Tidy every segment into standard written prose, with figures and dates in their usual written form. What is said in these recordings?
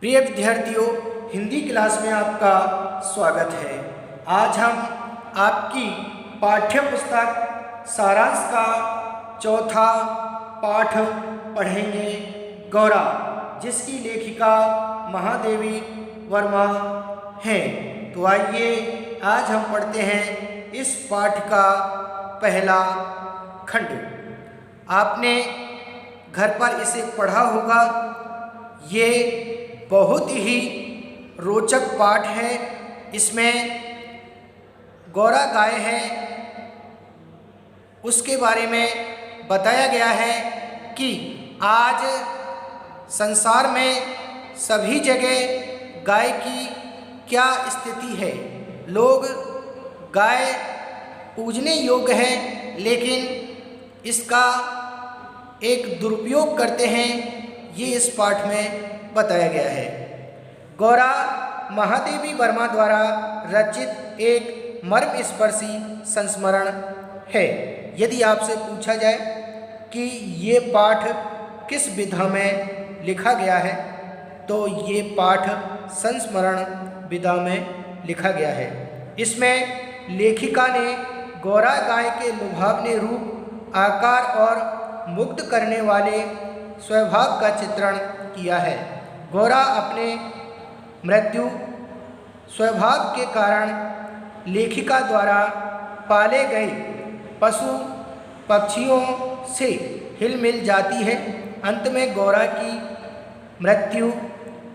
प्रिय विद्यार्थियों, हिंदी क्लास में आपका स्वागत है। आज हम आपकी पाठ्य पुस्तक सारांश का चौथा पाठ पढ़ेंगे, गौरा, जिसकी लेखिका महादेवी वर्मा हैं। तो आइए आज हम पढ़ते हैं इस पाठ का पहला खंड। आपने घर पर इसे पढ़ा होगा। ये बहुत ही रोचक पाठ है। इसमें गौरा गाय है, उसके बारे में बताया गया है कि आज संसार में सभी जगह गाय की क्या स्थिति है। लोग गाय पूजने योग्य है, लेकिन इसका एक दुरुपयोग करते हैं। ये इस पाठ में बताया गया है। गौरा महादेवी वर्मा द्वारा रचित एक मर्मस्पर्शी संस्मरण है। यदि आपसे पूछा जाए कि ये पाठ किस विधा में लिखा गया है, तो ये पाठ संस्मरण विधा में लिखा गया है। इसमें लेखिका ने गौरा गाय के लुभावने रूप, आकार और मुग्ध करने वाले स्वभाव का चित्रण किया है। गौरा अपने मृत्यु स्वभाव के कारण लेखिका द्वारा पाले गए पशु पक्षियों से हिलमिल जाती है। अंत में गौरा की मृत्यु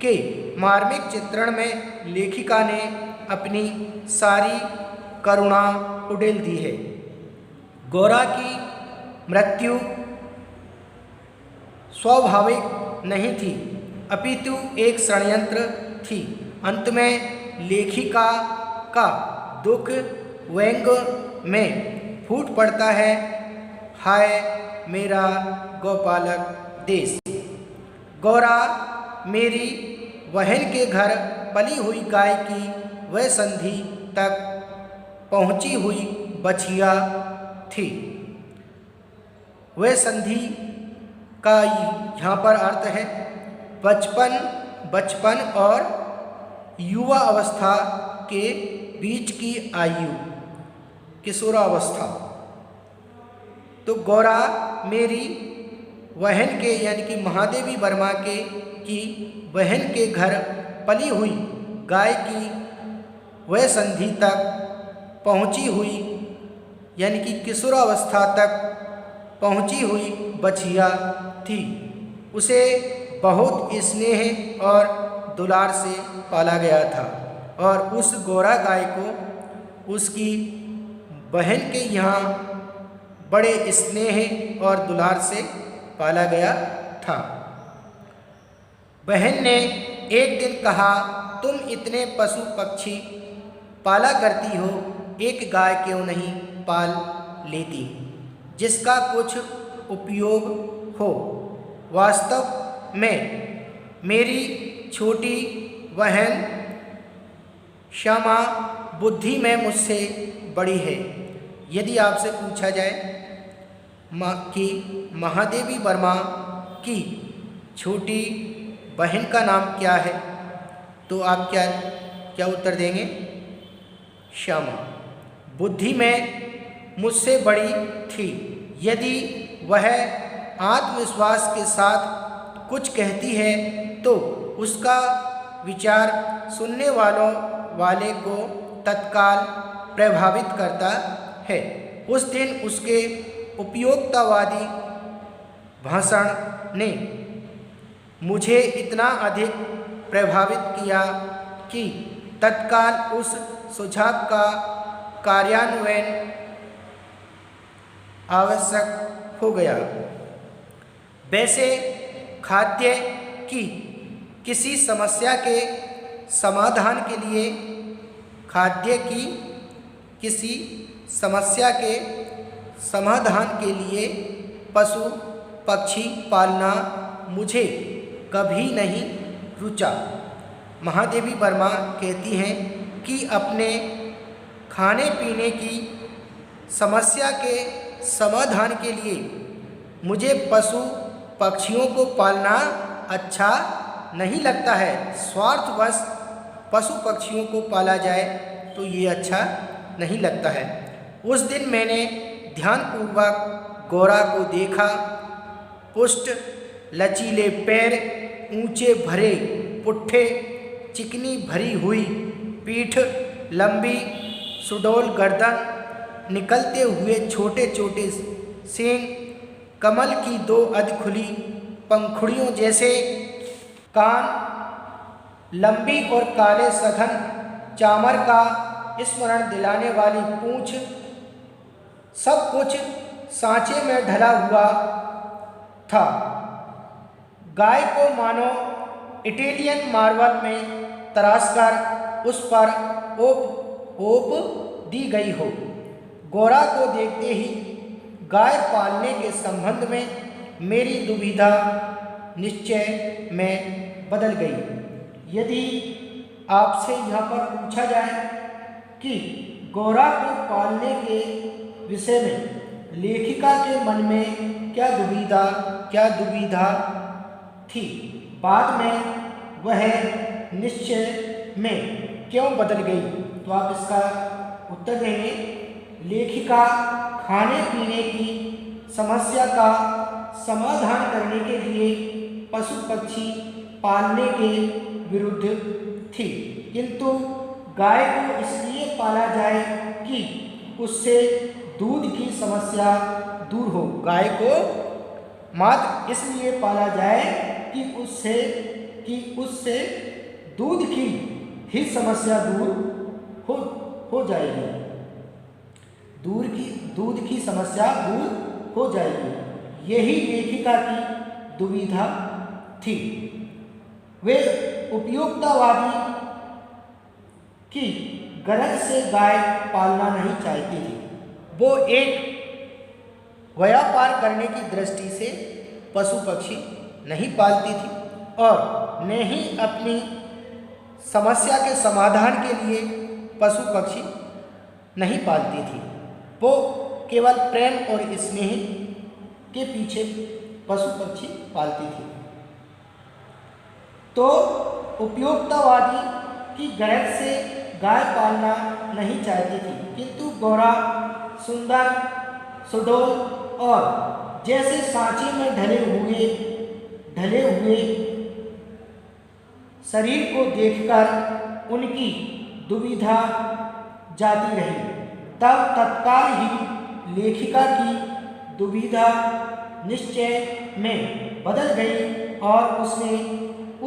के मार्मिक चित्रण में लेखिका ने अपनी सारी करुणा उड़ेल दी है। गौरा की मृत्यु स्वाभाविक नहीं थी, अपितु एक षड्यंत्र थी। अंत में लेखिका का दुख व्यंग में फूट पड़ता है। हाय मेरा गौपालक देश। गौरा मेरी बहन के घर पली हुई गाय की वह संधि तक पहुंची हुई बछिया थी। वह संधि का यहाँ पर अर्थ है बचपन और युवा अवस्था के बीच की आयु, किशोरावस्था। तो गौरा मेरी बहन के यानी कि महादेवी वर्मा के की बहन के घर पली हुई गाय की वह संधि तक पहुंची हुई यानी कि किशोरावस्था तक पहुंची हुई बछिया थी। उसे बहुत स्नेह और दुलार से पाला गया था और उस गौरा गाय को उसकी बहन के यहाँ बड़े स्नेह और दुलार से पाला गया था। बहन ने एक दिन कहा, तुम इतने पशु पक्षी पाला करती हो, एक गाय क्यों नहीं पाल लेती जिसका कुछ उपयोग हो। वास्तव में मेरी छोटी बहन श्यामा बुद्धि में मुझसे बड़ी है। यदि आपसे पूछा जाए कि महादेवी वर्मा की छोटी बहन का नाम क्या है, तो आप क्या उत्तर देंगे? श्यामा। बुद्धि में मुझसे बड़ी थी। यदि वह आत्मविश्वास के साथ कुछ कहती है तो उसका विचार सुनने वाले को तत्काल प्रभावित करता है। उस दिन उसके उपयोगितावादी भाषण ने मुझे इतना अधिक प्रभावित किया कि तत्काल उस सुझाव का कार्यान्वयन आवश्यक हो गया। वैसे खाद्य की किसी समस्या के समाधान के लिए पशु पक्षी पालना मुझे कभी नहीं रुचा। महादेवी वर्मा कहती हैं कि अपने खाने पीने की समस्या के समाधान के लिए मुझे पशु पक्षियों को पालना अच्छा नहीं लगता है। स्वार्थवश पशु पक्षियों को पाला जाए तो ये अच्छा नहीं लगता है। उस दिन मैंने ध्यानपूर्वक गौरा को देखा। पुष्ट, लचीले पैर, ऊंचे भरे पुट्ठे, चिकनी भरी हुई पीठ, लंबी सुडौल गर्दन, निकलते हुए छोटे छोटे सींग, कमल की दो अधखुली पंखुड़ियों जैसे कान, लंबी और काले सघन चामर का स्मरण दिलाने वाली पूंछ, सब कुछ सांचे में ढला हुआ था। गाय को मानो इटालियन मार्बल में तराशकर उस पर ओप दी गई हो। गौरा को देखते ही गाय पालने के संबंध में मेरी दुविधा निश्चय में बदल गई। यदि आपसे यहाँ पर पूछा जाए कि गौरा को पालने के विषय में लेखिका के मन में क्या दुविधा थी, बाद में वह निश्चय में क्यों बदल गई, तो आप इसका उत्तर देंगे। लेखिका खाने पीने की समस्या का समाधान करने के लिए पशु पक्षी पालने के विरुद्ध थी, किंतु गाय को इसलिए पाला जाए कि उससे दूध की समस्या दूर हो। गाय को मात्र इसलिए पाला जाए कि उससे दूध की ही समस्या दूर हो जाएगी। दूध की समस्या दूर हो जाएगी। यही लेखिका की दुविधा थी। वे उपयोगितावादी की गरज से गाय पालना नहीं चाहती थी। वो एक व्यापार करने की दृष्टि से पशु पक्षी नहीं पालती थी और न ही अपनी समस्या के समाधान के लिए पशु पक्षी नहीं पालती थी। वो केवल प्रेम और स्नेह के पीछे पशु पक्षी पालती थी। तो उपयोगितावादी की गरज से गाय पालना नहीं चाहती थी, किंतु गौरा सुंदर, सुडौल और जैसे सांचे में ढले हुए शरीर को देखकर उनकी दुविधा जाती रही। तब तत्काल ही लेखिका की दुविधा निश्चय में बदल गई और उसने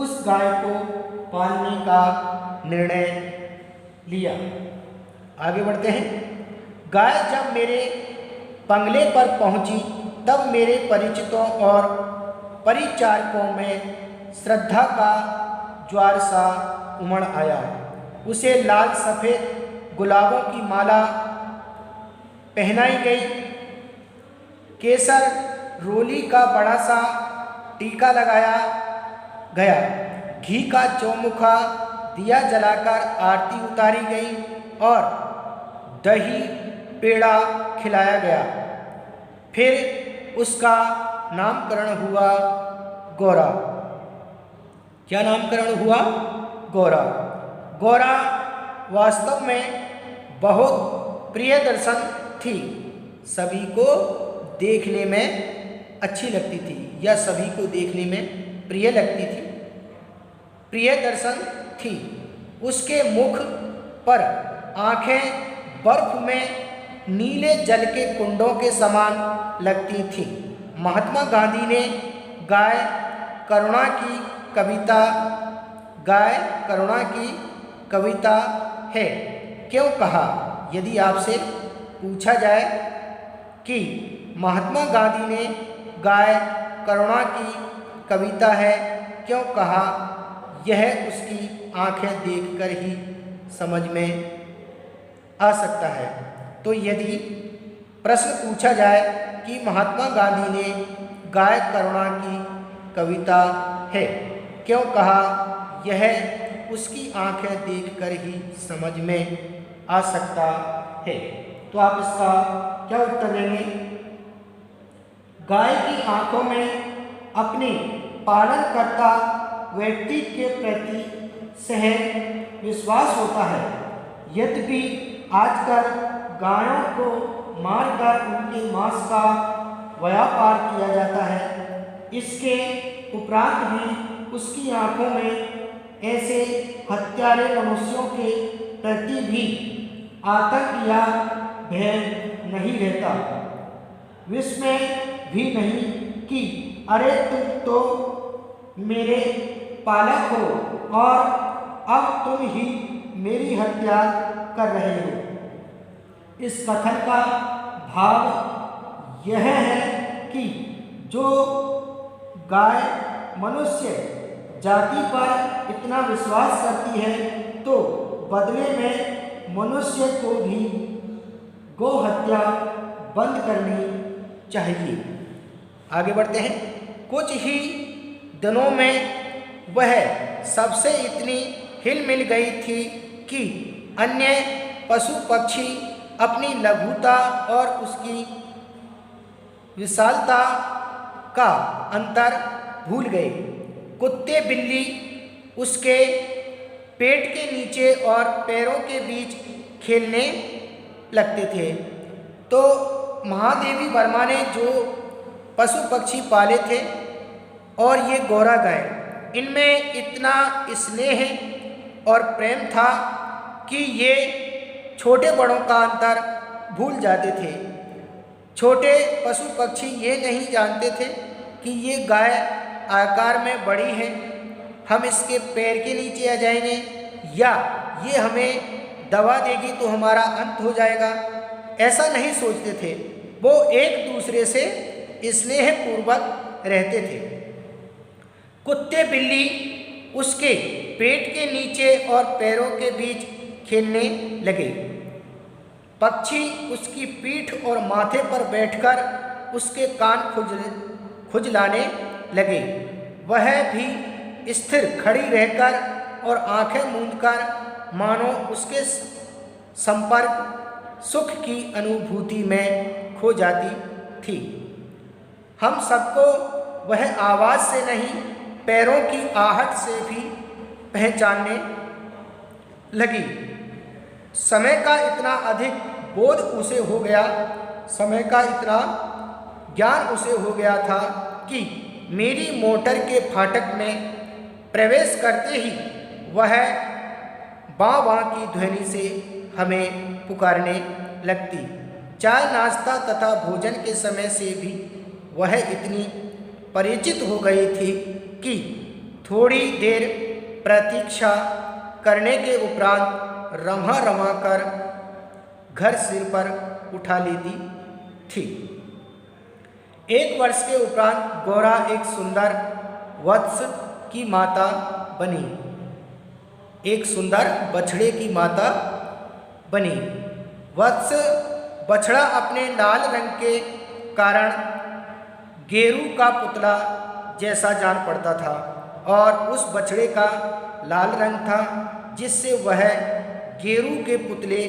उस गाय को पालने का निर्णय लिया। आगे बढ़ते हैं। गाय जब मेरे बंगले पर पहुंची तब मेरे परिचितों और परिचारकों में श्रद्धा का ज्वार सा उमड़ आया। उसे लाल सफ़ेद गुलाबों की माला पहनाई गई, केसर रोली का बड़ा सा टीका लगाया गया, घी का चौमुखा दिया जलाकर आरती उतारी गई और दही पेड़ा खिलाया गया। फिर उसका नामकरण हुआ गौरा। क्या नामकरण हुआ? गौरा। गौरा वास्तव में बहुत प्रिय दर्शन थी। सभी को देखने में अच्छी लगती थी या सभी को देखने में प्रिय लगती थी। प्रिय दर्शन थी। उसके मुख पर आँखें बर्फ में नीले जल के कुंडों के समान लगती थीं। महात्मा गांधी ने गाय करुणा की कविता है क्यों कहा? यदि आपसे पूछा जाए कि महात्मा गांधी ने गाय करुणा की कविता है क्यों कहा, यह उसकी आंखें देखकर ही समझ में आ सकता है। तो यदि प्रश्न पूछा जाए कि महात्मा गांधी ने गाय करुणा की कविता है क्यों कहा, यह उसकी आंखें देखकर ही समझ में आ सकता है। तो आप इसका क्या उत्तर देंगे? गाय की आंखों में अपने पालनकर्ता व्यक्ति के प्रति सहज विश्वास होता है। यद्यपि आजकल गायों को मारकर उनके मांस का व्यापार किया जाता है, इसके उपरांत भी उसकी आंखों में ऐसे हत्यारे मनुष्यों के प्रति भी आतंक या भय नहीं रहता, विस्मय भी नहीं कि अरे तुम तो मेरे पालक हो और अब तुम ही मेरी हत्या कर रहे हो। इस कथन का भाव यह है कि जो गाय मनुष्य जाति पर इतना विश्वास करती है तो बदले में मनुष्य को भी गौ हत्या बंद करनी चाहिए। आगे बढ़ते हैं। कुछ ही दिनों में वह सबसे इतनी हिल मिल गई थी कि अन्य पशु पक्षी अपनी लघुता और उसकी विशालता का अंतर भूल गए। कुत्ते बिल्ली उसके पेट के नीचे और पैरों के बीच खेलने लगते थे। तो महादेवी वर्मा ने जो पशु पक्षी पाले थे और ये गौरा गाय, इनमें इतना स्नेह और प्रेम था कि ये छोटे बड़ों का अंतर भूल जाते थे। छोटे पशु पक्षी ये नहीं जानते थे कि ये गाय आकार में बड़ी है, हम इसके पैर के नीचे आ जाएंगे या ये हमें दबा देगी तो हमारा अंत हो जाएगा। ऐसा नहीं सोचते थे, वो एक दूसरे से स्नेहपूर्वक रहते थे। कुत्ते बिल्ली उसके पेट के नीचे और पैरों के बीच खेलने लगे। पक्षी उसकी पीठ और माथे पर बैठकर उसके कान खुजलाने लगे। वह भी स्थिर खड़ी रहकर और आंखें मूंदकर मानो उसके संपर्क सुख की अनुभूति में खो जाती थी। हम सबको वह आवाज़ से नहीं, पैरों की आहट से भी पहचानने लगी। समय का इतना अधिक बोध उसे हो गया, समय का इतना ज्ञान उसे हो गया था कि मेरी मोटर के फाटक में प्रवेश करते ही वह बाँ बाँ की ध्वनि से हमें पुकारने लगती। चाय नाश्ता तथा भोजन के समय से भी वह इतनी परिचित हो गई थी कि थोड़ी देर प्रतीक्षा करने के उपरांत रमा रमा कर घर सिर पर उठा लेती थी। 1 वर्ष के उपरांत गौरा एक सुंदर वत्स की माता बनी, एक सुंदर बछड़े की माता बनी। वत्स बछड़ा अपने लाल रंग के कारण गेरू का पुतला जैसा जान पड़ता था और उस बछड़े का लाल रंग था जिससे वह गेरू के पुतले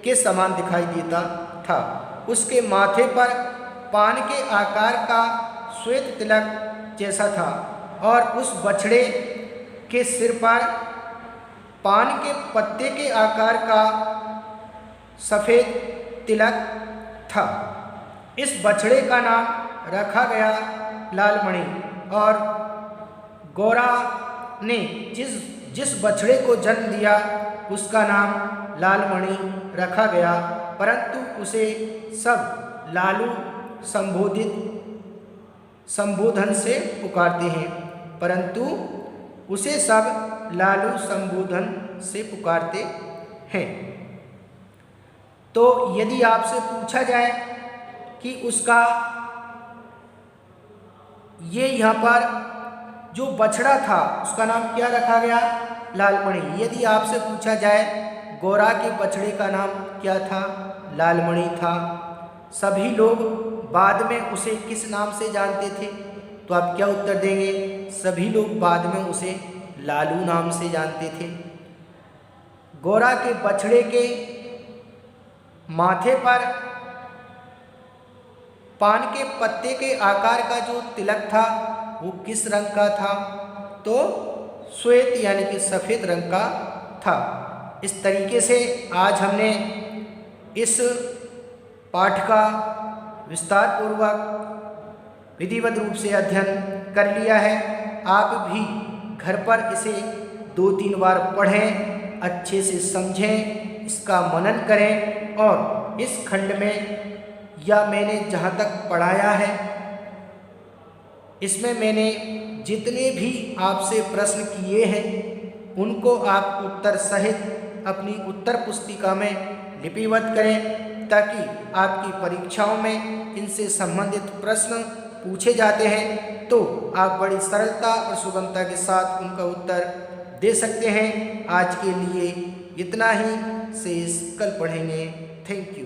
के समान दिखाई देता था। उसके माथे पर पान के आकार का श्वेत तिलक जैसा था और उस बछड़े के सिर पर पान के पत्ते के आकार का सफ़ेद तिलक था। इस बछड़े का नाम रखा गया लालमणि और गौरा ने जिस बछड़े को जन्म दिया उसका नाम लालमणि रखा गया, परंतु उसे सब लालू संबोधन से पुकारते हैं, परंतु उसे सब लालू संबोधन से पुकारते हैं। तो यदि आपसे पूछा जाए कि उसका ये यहाँ पर जो बछड़ा था उसका नाम क्या रखा गया, लालमणि। यदि आपसे पूछा जाए गौरा के बछड़े का नाम क्या था, लालमणि था। सभी लोग बाद में उसे किस नाम से जानते थे, तो आप क्या उत्तर देंगे? सभी लोग बाद में उसे लालू नाम से जानते थे। गौरा के बछड़े के माथे पर पान के पत्ते के आकार का जो तिलक था वो किस रंग का था? तो श्वेत यानी कि सफ़ेद रंग का था। इस तरीके से आज हमने इस पाठ का विस्तार पूर्वक विधिवत रूप से अध्ययन कर लिया है। आप भी घर पर इसे 2-3 बार पढ़ें, अच्छे से समझें, इसका मनन करें और इस खंड में या मैंने जहाँ तक पढ़ाया है इसमें मैंने जितने भी आपसे प्रश्न किए हैं उनको आप उत्तर सहित अपनी उत्तर पुस्तिका में लिपिबद्ध करें, ताकि आपकी परीक्षाओं में इनसे संबंधित प्रश्न पूछे जाते हैं तो आप बड़ी सरलता और सुगमता के साथ उनका उत्तर दे सकते हैं। आज के लिए इतना ही, शेष कल पढ़ेंगे। Thank you.